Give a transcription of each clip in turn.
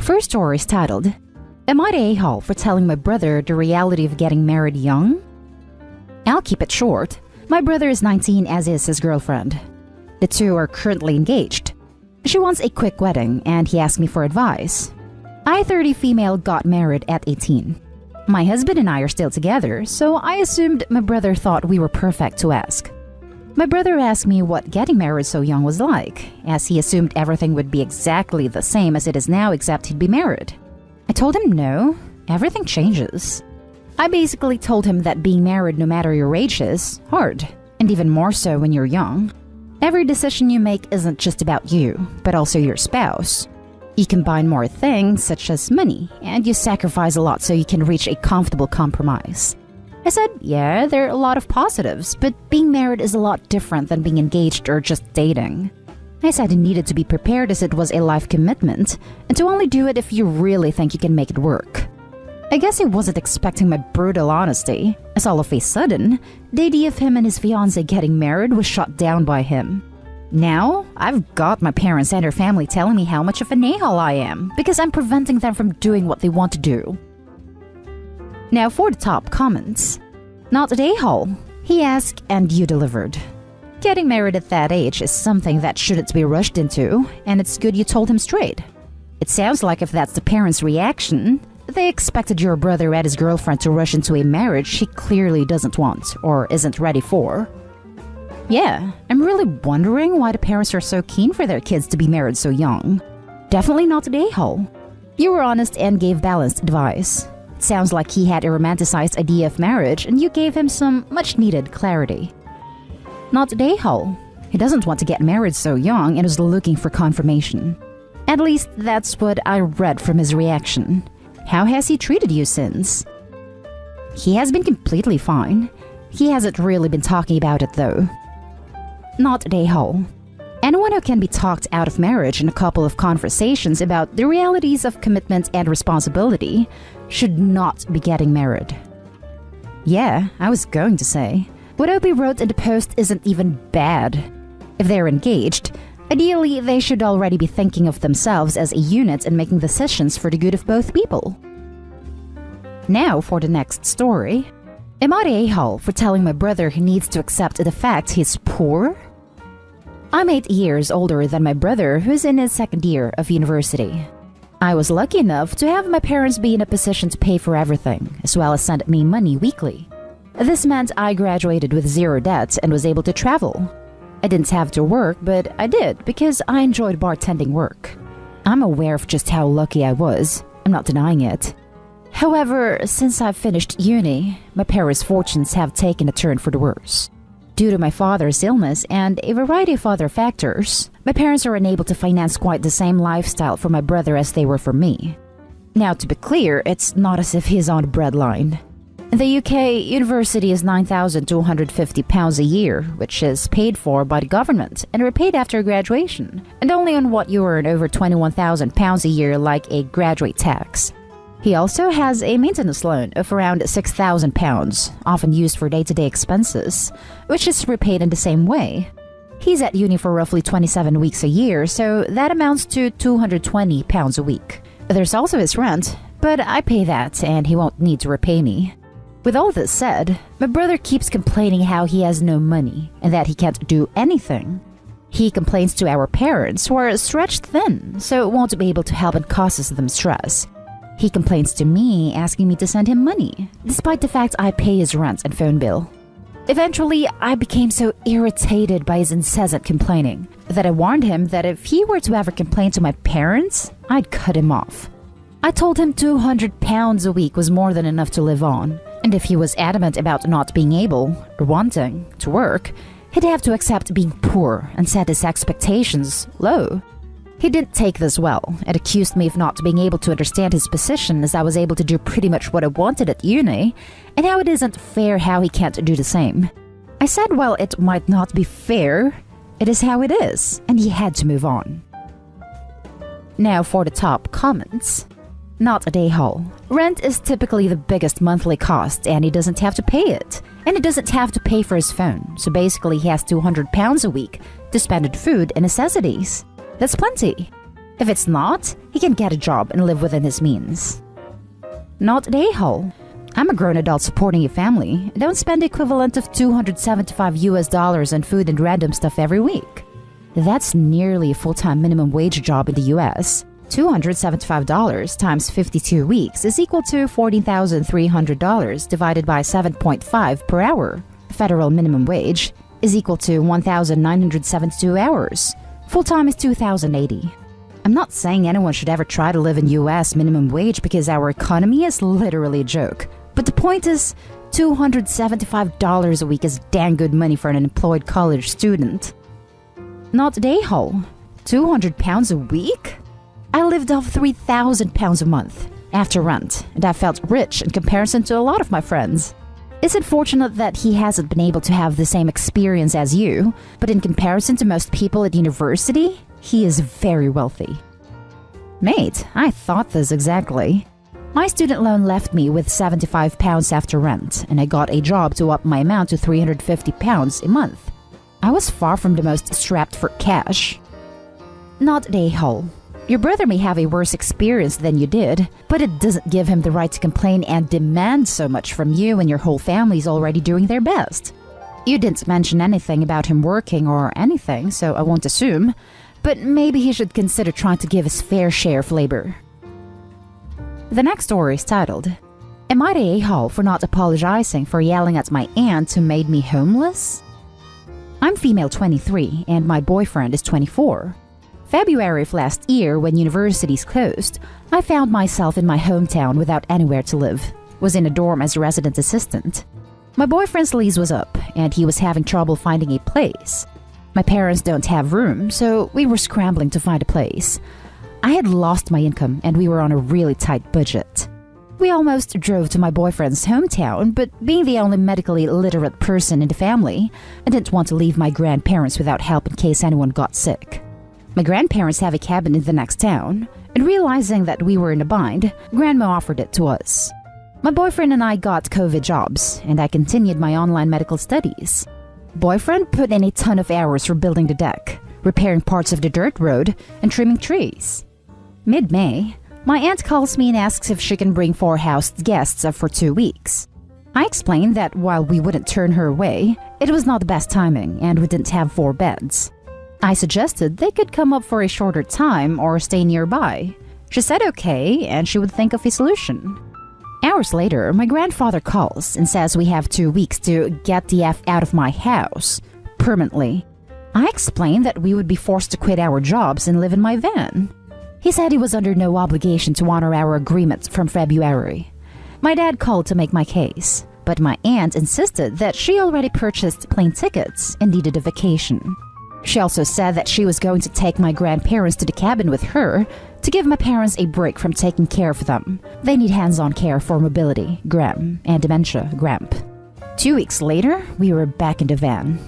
First story is titled, Am I the a-hole for telling my brother the reality of getting married young? I'll keep it short. My brother is 19, as is his girlfriend. The two are currently engaged. She wants a quick wedding, and he asked me for advice. I, 30 female, got married at 18. My husband and I are still together, so I assumed my brother thought we were perfect to ask. My brother asked me what getting married so young was like, as he assumed everything would be exactly the same as it is now except he'd be married. I told him no, everything changes. I basically told him that being married no matter your age is hard, and even more so when you're young. Every decision you make isn't just about you, but also your spouse. You combine more things, such as money, and you sacrifice a lot so you can reach a comfortable compromise. I said, yeah, there are a lot of positives, but being married is a lot different than being engaged or just dating. I said he needed to be prepared as it was a life commitment, and to only do it if you really think you can make it work. I guess he wasn't expecting my brutal honesty, as all of a sudden, the idea of him and his fiancée getting married was shot down by him. Now, I've got my parents and her family telling me how much of an a-hole I am, because I'm preventing them from doing what they want to do. Now for the top comments. Not an a-hole. He asked and you delivered. Getting married at that age is something that shouldn't be rushed into, and it's good you told him straight. It sounds like if that's the parents' reaction, they expected your brother and his girlfriend to rush into a marriage he clearly doesn't want or isn't ready for. Yeah, I'm really wondering why the parents are so keen for their kids to be married so young. Definitely not an a-hole. You were honest and gave balanced advice. It sounds like he had a romanticized idea of marriage and you gave him some much-needed clarity. Not an a-hole. He doesn't want to get married so young and is looking for confirmation. At least that's what I read from his reaction. How has he treated you since? He has been completely fine. He hasn't really been talking about it though. Not an a-hole. Anyone who can be talked out of marriage in a couple of conversations about the realities of commitment and responsibility should not be getting married. Yeah, I was going to say, what Opie wrote in the post isn't even bad. If they're engaged, ideally they should already be thinking of themselves as a unit and making decisions for the good of both people. Now for the next story. Am I the a-hole for telling my brother he needs to accept the fact he's poor? I'm 8 years older than my brother, who's in his second year of university. I was lucky enough to have my parents be in a position to pay for everything, as well as send me money weekly. This meant I graduated with zero debt and was able to travel. I didn't have to work, but I did because I enjoyed bartending work. I'm aware of just how lucky I was. I'm not denying it. However, since I've finished uni, my parents' fortunes have taken a turn for the worse. Due to my father's illness and a variety of other factors, my parents are unable to finance quite the same lifestyle for my brother as they were for me. Now, to be clear, it's not as if he's on the breadline. In the UK, university is £9,250 a year, which is paid for by the government and repaid after graduation, and only on what you earn over £21,000 a year like a graduate tax. He also has a maintenance loan of around £6,000, often used for day-to-day expenses, which is repaid in the same way. He's at uni for roughly 27 weeks a year, so that amounts to £220 a week. There's also his rent, but I pay that and he won't need to repay me. With all this said, my brother keeps complaining how he has no money and that he can't do anything. He complains to our parents, who are stretched thin, so won't be able to help and causes them stress. He complains to me, asking me to send him money, despite the fact I pay his rent and phone bill. Eventually, I became so irritated by his incessant complaining that I warned him that if he were to ever complain to my parents, I'd cut him off. I told him £200 a week was more than enough to live on, and if he was adamant about not being able, or wanting, to work, he'd have to accept being poor and set his expectations low. He didn't take this well and accused me of not being able to understand his position, as I was able to do pretty much what I wanted at uni, and how it isn't fair how he can't do the same. I said, well, it might not be fair, it is how it is, and he had to move on. Now for the top comments. Not a a-hole. Rent is typically the biggest monthly cost and he doesn't have to pay it. And he doesn't have to pay for his phone, so basically he has £200 a week to spend on food and necessities. That's plenty. If it's not, he can get a job and live within his means. Not an a-hole. I'm a grown adult supporting a family. I don't spend the equivalent of $275 on food and random stuff every week. That's nearly a full-time minimum wage job in the US. $275 times 52 weeks is equal to $14,300 divided by 7.5 per hour. Federal minimum wage is equal to 1,972 hours. Full-time is 2,080. I'm not saying anyone should ever try to live in US minimum wage because our economy is literally a joke. But the point is, $275 a week is dang good money for an unemployed college student. Not a day-hole. 200 pounds a week? I lived off 3,000 pounds a month after rent, and I felt rich in comparison to a lot of my friends. It's unfortunate that he hasn't been able to have the same experience as you, but in comparison to most people at university, he is very wealthy. Mate, I thought this exactly. My student loan left me with 75 pounds after rent, and I got a job to up my amount to 350 pounds a month. I was far from the most strapped for cash. Not a hole. Your brother may have a worse experience than you did, but it doesn't give him the right to complain and demand so much from you when your whole family's already doing their best. You didn't mention anything about him working or anything, so I won't assume, but maybe he should consider trying to give his fair share of labor. The next story is titled, Am I the a-hole for not apologizing for yelling at my aunt who made me homeless? I'm female 23 and my boyfriend is 24. February of last year, when universities closed, I found myself in my hometown without anywhere to live. Was in a dorm as a resident assistant. My boyfriend's lease was up and he was having trouble finding a place. My parents don't have room, so we were scrambling to find a place. I had lost my income and we were on a really tight budget. We almost drove to my boyfriend's hometown, but being the only medically literate person in the family, I didn't want to leave my grandparents without help in case anyone got sick. My grandparents have a cabin in the next town, and realizing that we were in a bind, Grandma offered it to us. My boyfriend and I got COVID jobs, and I continued my online medical studies. Boyfriend put in a ton of hours for building the deck, repairing parts of the dirt road, and trimming trees. Mid-May, my aunt calls me and asks if she can bring 4 house guests up for 2 weeks. I explained that while we wouldn't turn her away, it was not the best timing and we didn't have 4 beds. I suggested they could come up for a shorter time or stay nearby. She said okay and she would think of a solution. Hours later, my grandfather calls and says we have 2 weeks to get the F out of my house, permanently. I explained that we would be forced to quit our jobs and live in my van. He said he was under no obligation to honor our agreement from February. My dad called to make my case, but my aunt insisted that she already purchased plane tickets and needed a vacation. She also said that she was going to take my grandparents to the cabin with her to give my parents a break from taking care of them. They need hands-on care for mobility, GRAM, and dementia, GRAMP. 2 weeks later, we were back in the van.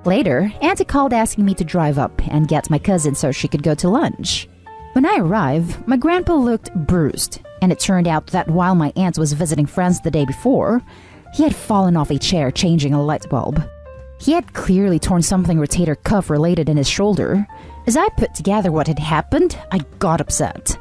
Later, Auntie called asking me to drive up and get my cousin so she could go to lunch. When I arrived, my grandpa looked bruised, and it turned out that while my aunt was visiting friends the day before, he had fallen off a chair changing a light bulb. He had clearly torn something rotator cuff related in his shoulder. As I put together what had happened, I got upset.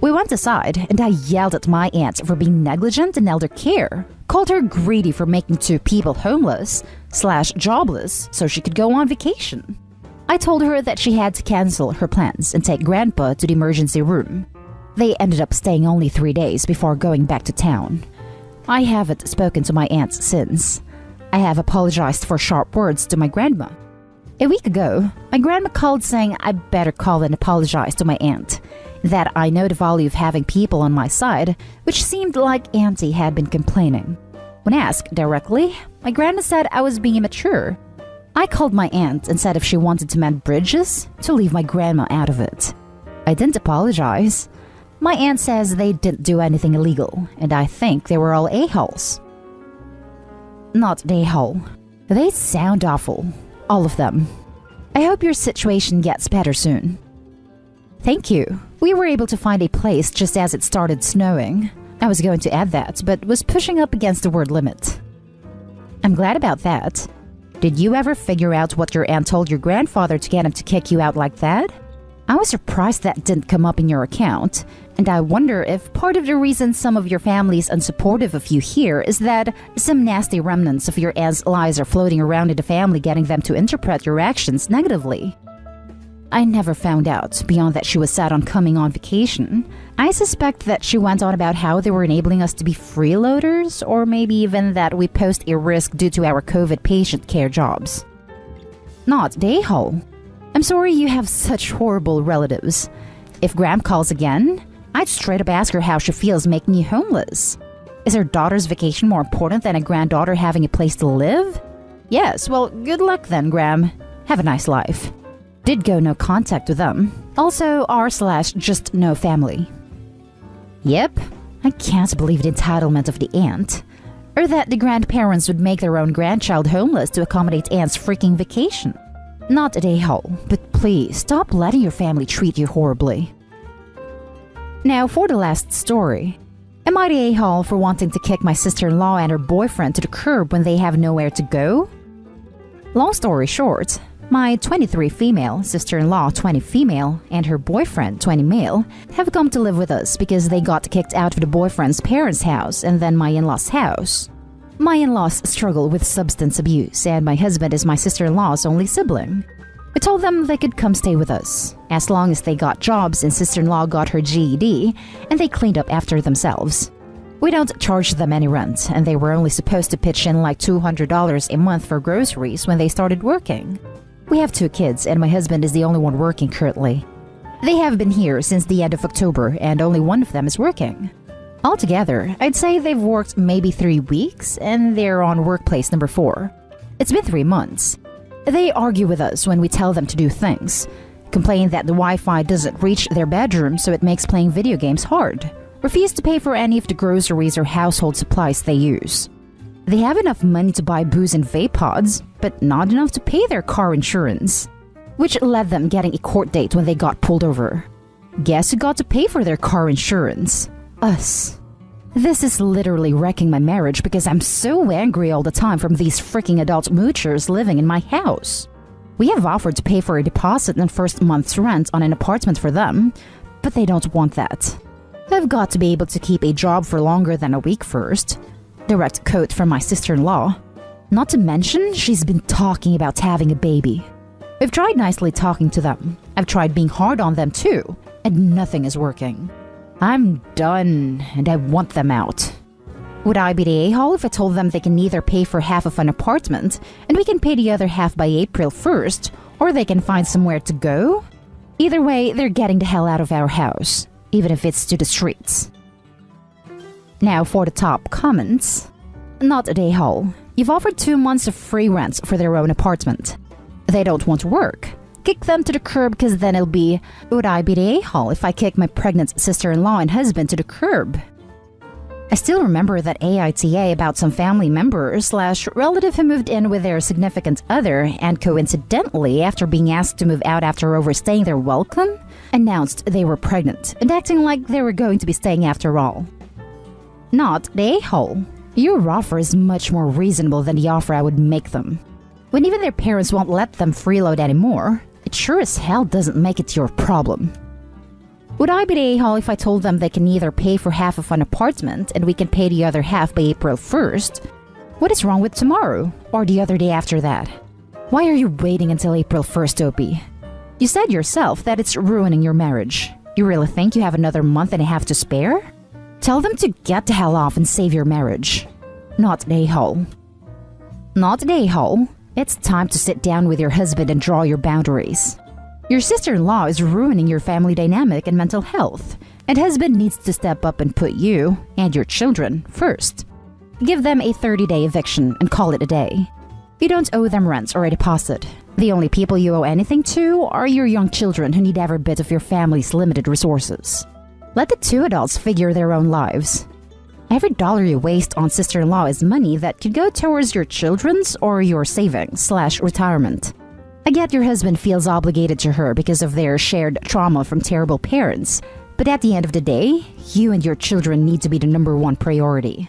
We went aside, and I yelled at my aunt for being negligent in elder care, called her greedy for making 2 people homeless/jobless so she could go on vacation. I told her that she had to cancel her plans and take Grandpa to the emergency room. They ended up staying only 3 days before going back to town. I haven't spoken to my aunt since. I have apologized for sharp words to my grandma. A week ago, my grandma called saying I better call and apologize to my aunt, that I know the value of having people on my side, which seemed like Auntie had been complaining. When asked directly, my grandma said I was being immature. I called my aunt and said if she wanted to mend bridges, to leave my grandma out of it. I didn't apologize. My aunt says they didn't do anything illegal, and I think they were all a-holes. Not an a-hole. They sound awful. All of them. I hope your situation gets better soon. Thank you. We were able to find a place just as it started snowing. I was going to add that, but was pushing up against the word limit. I'm glad about that. Did you ever figure out what your aunt told your grandfather to get him to kick you out like that? I was surprised that didn't come up in your account, and I wonder if part of the reason some of your family is unsupportive of you here is that some nasty remnants of your aunt's lies are floating around in the family, getting them to interpret your actions negatively. I never found out, beyond that she was sad on coming on vacation. I suspect that she went on about how they were enabling us to be freeloaders, or maybe even that we pose a risk due to our COVID patient care jobs. Not the a-hole. I'm sorry you have such horrible relatives. If Gram calls again, I'd straight up ask her how she feels making you homeless. Is her daughter's vacation more important than a granddaughter having a place to live? Yes, well, good luck then, Gram. Have a nice life. Did go no contact with them. Also r/just no family. Yep, I can't believe the entitlement of the aunt. Or that the grandparents would make their own grandchild homeless to accommodate aunt's freaking vacation. Not a hole, but please stop letting your family treat you horribly. Now for the last story. Am I the a-hole for wanting to kick my sister-in-law and her boyfriend to the curb when they have nowhere to go? Long story short, my 23 female sister-in-law, 20 female, and her boyfriend, 20 male, have come to live with us because they got kicked out of the boyfriend's parents' house and then my in-law's house. My in-laws struggle with substance abuse, and my husband is my sister-in-law's only sibling. I told them they could come stay with us, as long as they got jobs and sister-in-law got her GED, and they cleaned up after themselves. We don't charge them any rent, and they were only supposed to pitch in like $200 a month for groceries when they started working. We have 2 kids, and my husband is the only one working currently. They have been here since the end of October, and only one of them is working. Altogether, I'd say they've worked maybe 3 weeks, and they're on workplace number 4. It's been 3 months. They argue with us when we tell them to do things, complain that the Wi-Fi doesn't reach their bedroom so it makes playing video games hard, refuse to pay for any of the groceries or household supplies they use. They have enough money to buy booze and vape pods, but not enough to pay their car insurance, which led them getting a court date when they got pulled over. Guess who got to pay for their car insurance? Us. This is literally wrecking my marriage because I'm so angry all the time from these freaking adult moochers living in my house. We have offered to pay for a deposit and first month's rent on an apartment for them, but they don't want that. I've got to be able to keep a job for longer than a week first. Direct quote from my sister-in-law. Not to mention, she's been talking about having a baby. We've tried nicely talking to them. I've tried being hard on them too, and nothing is working. I'm done, and I want them out. Would I be the a-hole if I told them they can either pay for half of an apartment, and we can pay the other half by April 1st, or they can find somewhere to go? Either way, they're getting the hell out of our house, even if it's to the streets. Now for the top comments. Not a a-hole. You've offered 2 months of free rent for their own apartment. They don't want to work. Kick them to the curb because then it'll be, would I be the a-hole if I kick my pregnant sister-in-law and husband to the curb? I still remember that AITA about some family member/relative who moved in with their significant other and coincidentally, after being asked to move out after overstaying their welcome, announced they were pregnant and acting like they were going to be staying after all. Not the a-hole. Your offer is much more reasonable than the offer I would make them. When even their parents won't let them freeload anymore, it sure as hell doesn't make it your problem. Would I be the a-hole if I told them they can either pay for half of an apartment and we can pay the other half by April 1st? What is wrong with tomorrow, or the other day after that? Why are you waiting until April 1st, Opie? You said yourself that it's ruining your marriage. You really think you have another month and a half to spare? Tell them to get the hell off and save your marriage. Not the a-hole. Not the a-hole. It's time to sit down with your husband and draw your boundaries. Your sister-in-law is ruining your family dynamic and mental health, and husband needs to step up and put you and your children first. Give them a 30-day eviction and call it a day. You don't owe them rent or a deposit. The only people you owe anything to are your young children who need every bit of your family's limited resources. Let the 2 adults figure their own lives. Every dollar you waste on sister-in-law is money that could go towards your children's or your savings/retirement. I get your husband feels obligated to her because of their shared trauma from terrible parents, but at the end of the day, you and your children need to be the #1 priority.